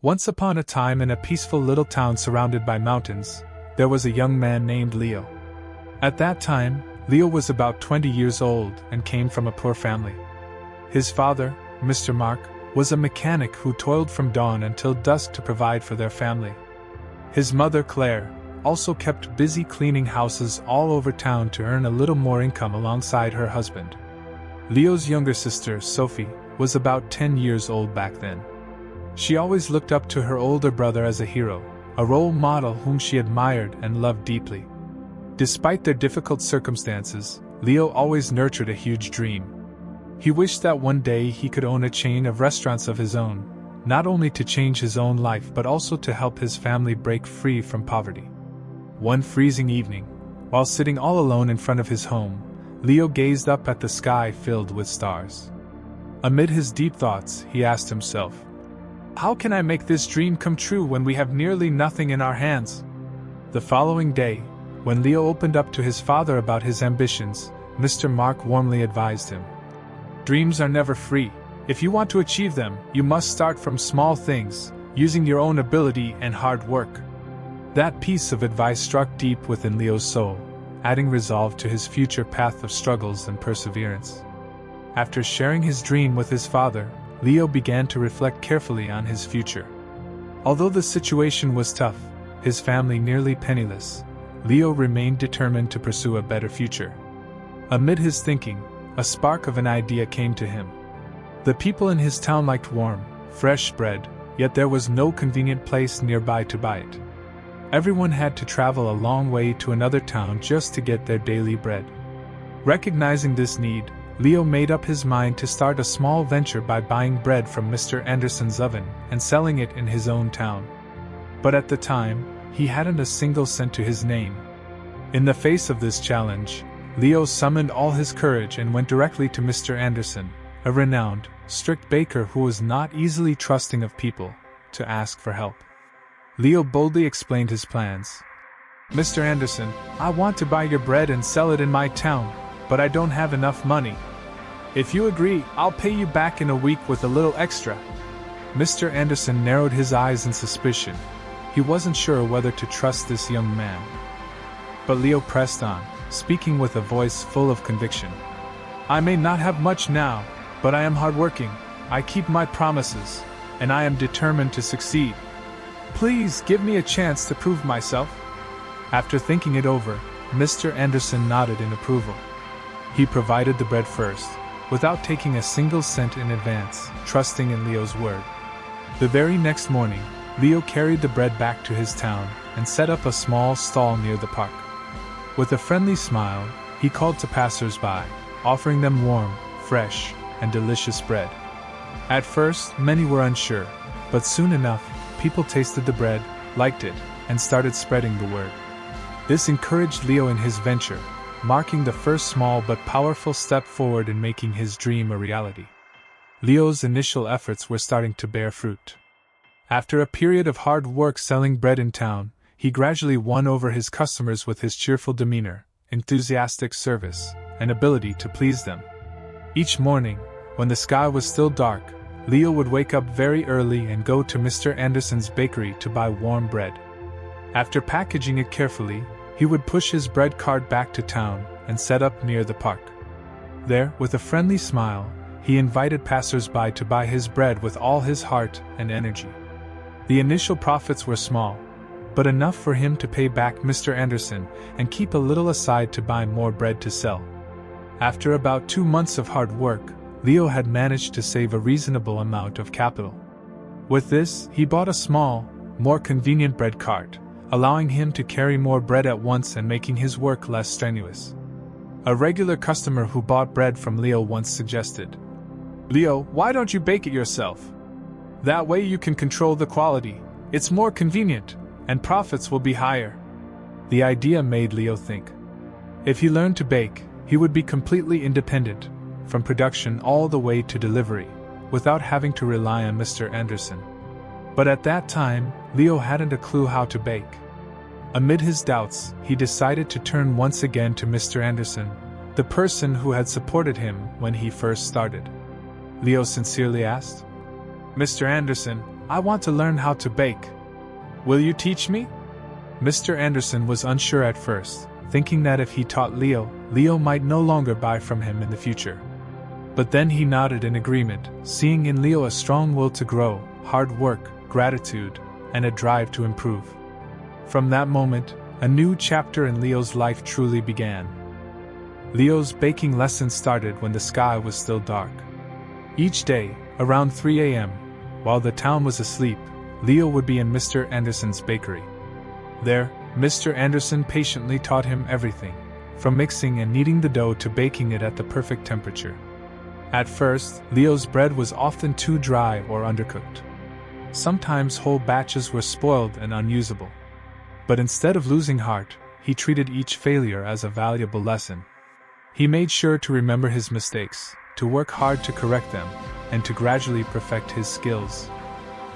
Once upon a time, in a peaceful little town surrounded by mountains, there was a young man named Leo. At that time, Leo was about 20 years old and came from a poor family. His father, Mr. Mark, was a mechanic who toiled from dawn until dusk to provide for their family. His mother, Claire, also kept busy cleaning houses all over town to earn a little more income alongside her husband. Leo's younger sister, Sophie, was about 10 years old back then. She always looked up to her older brother as a hero, a role model whom she admired and loved deeply. Despite their difficult circumstances, Leo always nurtured a huge dream. He wished that one day he could own a chain of restaurants of his own, not only to change his own life but also to help his family break free from poverty. One freezing evening, while sitting all alone in front of his home, Leo gazed up at the sky filled with stars. Amid his deep thoughts, he asked himself, "How can I make this dream come true when we have nearly nothing in our hands?" The following day, when Leo opened up to his father about his ambitions, Mr. Mark warmly advised him, "Dreams are never free. If you want to achieve them, you must start from small things, using your own ability and hard work." That piece of advice struck deep within Leo's soul, adding resolve to his future path of struggles and perseverance. After sharing his dream with his father, Leo began to reflect carefully on his future. Although the situation was tough, his family nearly penniless, Leo remained determined to pursue a better future. Amid his thinking, a spark of an idea came to him. The people in his town liked warm, fresh bread, yet there was no convenient place nearby to buy it. Everyone had to travel a long way to another town just to get their daily bread. Recognizing this need, Leo made up his mind to start a small venture by buying bread from Mr. Anderson's oven and selling it in his own town. But at the time, he hadn't a single cent to his name. In the face of this challenge, Leo summoned all his courage and went directly to Mr. Anderson, a renowned, strict baker who was not easily trusting of people, to ask for help. Leo boldly explained his plans. "Mr. Anderson, I want to buy your bread and sell it in my town, but I don't have enough money. If you agree, I'll pay you back in a week with a little extra." Mr. Anderson narrowed his eyes in suspicion. He wasn't sure whether to trust this young man. But Leo pressed on, speaking with a voice full of conviction. "I may not have much now, but I am hardworking, I keep my promises, and I am determined to succeed. Please give me a chance to prove myself." After thinking it over, Mr. Anderson nodded in approval. He provided the bread first, without taking a single cent in advance, trusting in Leo's word. The very next morning, Leo carried the bread back to his town and set up a small stall near the park. With a friendly smile, he called to passers-by, offering them warm, fresh, and delicious bread. At first, many were unsure, but soon enough, people tasted the bread, liked it, and started spreading the word. This encouraged Leo in his venture, marking the first small but powerful step forward in making his dream a reality. Leo's initial efforts were starting to bear fruit. After a period of hard work selling bread in town, he gradually won over his customers with his cheerful demeanor, enthusiastic service, and ability to please them. Each morning, when the sky was still dark, Leo would wake up very early and go to Mr. Anderson's bakery to buy warm bread. After packaging it carefully, he would push his bread cart back to town and set up near the park. There, with a friendly smile, he invited passers-by to buy his bread with all his heart and energy. The initial profits were small, but enough for him to pay back Mr. Anderson and keep a little aside to buy more bread to sell. After about 2 months of hard work, Leo had managed to save a reasonable amount of capital. With this, he bought a small, more convenient bread cart, allowing him to carry more bread at once and making his work less strenuous. A regular customer who bought bread from Leo once suggested, "Leo, why don't you bake it yourself? That way you can control the quality, it's more convenient, and profits will be higher." The idea made Leo think. If he learned to bake, he would be completely independent, from production all the way to delivery, without having to rely on Mr. Anderson. But at that time, Leo hadn't a clue how to bake. Amid his doubts, he decided to turn once again to Mr. Anderson, the person who had supported him when he first started. Leo sincerely asked, "Mr. Anderson, I want to learn how to bake. Will you teach me? Mr. Anderson was unsure at first, thinking that if he taught Leo might no longer buy from him in the future. But then he nodded in agreement, seeing in Leo a strong will to grow, hard work, gratitude, and a drive to improve. From that moment, a new chapter in Leo's life truly began. Leo's baking lessons started when the sky was still dark. Each day, around 3 a.m., while the town was asleep, Leo would be in Mr. Anderson's bakery. There, Mr. Anderson patiently taught him everything, from mixing and kneading the dough to baking it at the perfect temperature. At first, Leo's bread was often too dry or undercooked. Sometimes whole batches were spoiled and unusable. But instead of losing heart, he treated each failure as a valuable lesson. He made sure to remember his mistakes, to work hard to correct them, and to gradually perfect his skills.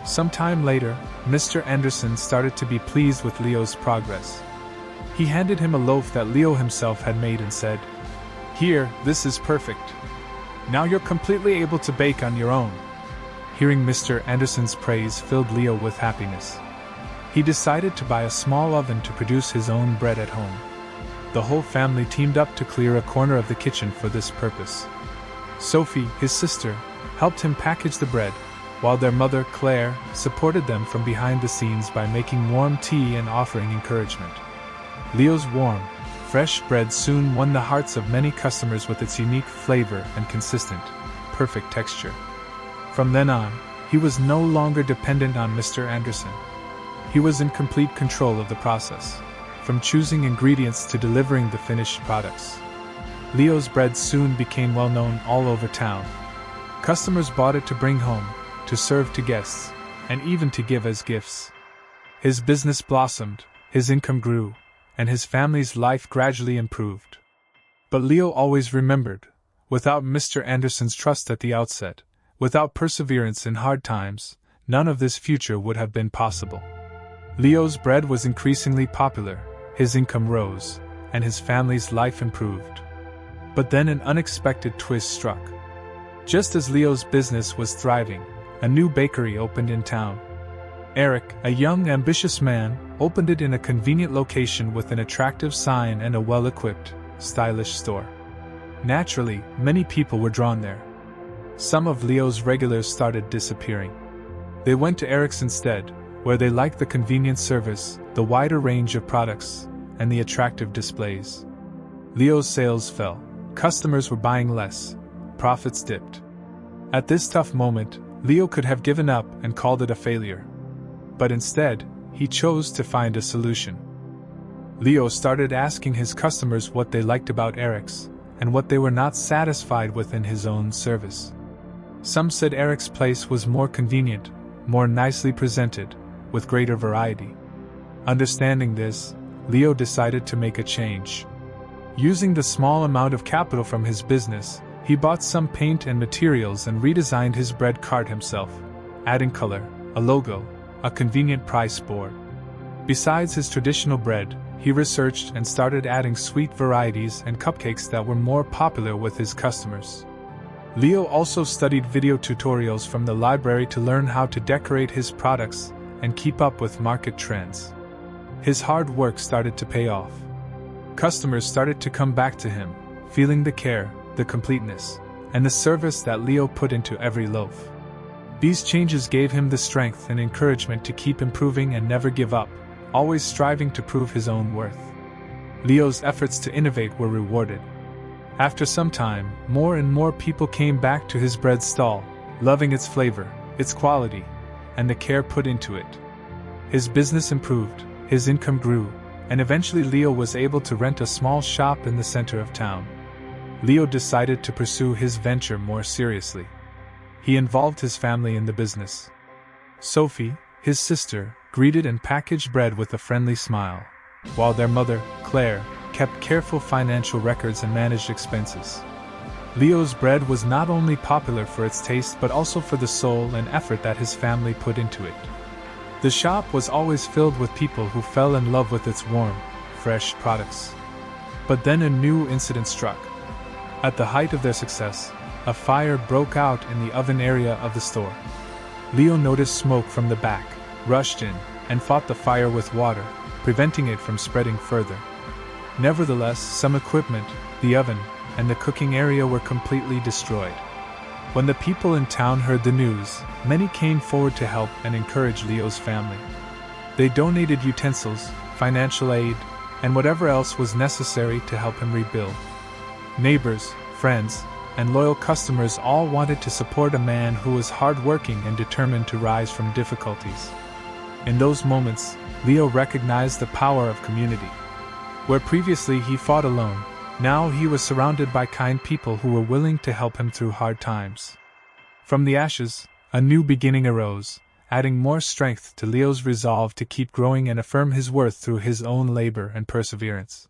Some time later, Mr. Anderson started to be pleased with Leo's progress. He handed him a loaf that Leo himself had made and said, "Here, this is perfect. Now you're completely able to bake on your own." Hearing Mr. Anderson's praise filled Leo with happiness. He decided to buy a small oven to produce his own bread at home. The whole family teamed up to clear a corner of the kitchen for this purpose. Sophie, his sister, helped him package the bread, while their mother, Claire, supported them from behind the scenes by making warm tea and offering encouragement. Leo's warm, fresh bread soon won the hearts of many customers with its unique flavor and consistent, perfect texture. From then on, he was no longer dependent on Mr. Anderson. He was in complete control of the process, from choosing ingredients to delivering the finished products. Leo's bread soon became well known all over town. Customers bought it to bring home, to serve to guests, and even to give as gifts. His business blossomed, his income grew, and his family's life gradually improved. But Leo always remembered, without Mr. Anderson's trust at the outset, without perseverance in hard times, none of this future would have been possible. Leo's bread was increasingly popular, his income rose, and his family's life improved. But then an unexpected twist struck. Just as Leo's business was thriving, a new bakery opened in town. Eric, a young, ambitious man, opened it in a convenient location with an attractive sign and a well-equipped, stylish store. Naturally, many people were drawn there. Some of Leo's regulars started disappearing. They went to Eric's instead, where they liked the convenient service, the wider range of products, and the attractive displays. Leo's sales fell. Customers were buying less. Profits dipped. At this tough moment, Leo could have given up and called it a failure. But instead, he chose to find a solution. Leo started asking his customers what they liked about Eric's, and what they were not satisfied with in his own service. Some said Eric's place was more convenient, more nicely presented, with greater variety. Understanding this, Leo decided to make a change. Using the small amount of capital from his business, he bought some paint and materials and redesigned his bread cart himself, adding color, a logo, a convenient price board. Besides his traditional bread, he researched and started adding sweet varieties and cupcakes that were more popular with his customers. Leo also studied video tutorials from the library to learn how to decorate his products and keep up with market trends. His hard work started to pay off. Customers started to come back to him, feeling the care, the completeness, and the service that Leo put into every loaf. These changes gave him the strength and encouragement to keep improving and never give up, always striving to prove his own worth. Leo's efforts to innovate were rewarded. After some time, more and more people came back to his bread stall, loving its flavor, its quality, and the care put into it. His business improved, his income grew, and eventually Leo was able to rent a small shop in the center of town. Leo decided to pursue his venture more seriously. He involved his family in the business. Sophie, his sister, greeted and packaged bread with a friendly smile, while their mother, Claire, kept careful financial records and managed expenses. Leo's bread was not only popular for its taste but also for the soul and effort that his family put into it. The shop was always filled with people who fell in love with its warm, fresh products. But then a new incident struck. At the height of their success, a fire broke out in the oven area of the store. Leo noticed smoke from the back, rushed in, and fought the fire with water, preventing it from spreading further. Nevertheless, some equipment, the oven, and the cooking area were completely destroyed. When the people in town heard the news, many came forward to help and encourage Leo's family. They donated utensils, financial aid, and whatever else was necessary to help him rebuild. Neighbors, friends, and loyal customers all wanted to support a man who was hardworking and determined to rise from difficulties. In those moments, Leo recognized the power of community. Where previously he fought alone, now he was surrounded by kind people who were willing to help him through hard times. From the ashes, a new beginning arose, adding more strength to Leo's resolve to keep growing and affirm his worth through his own labor and perseverance.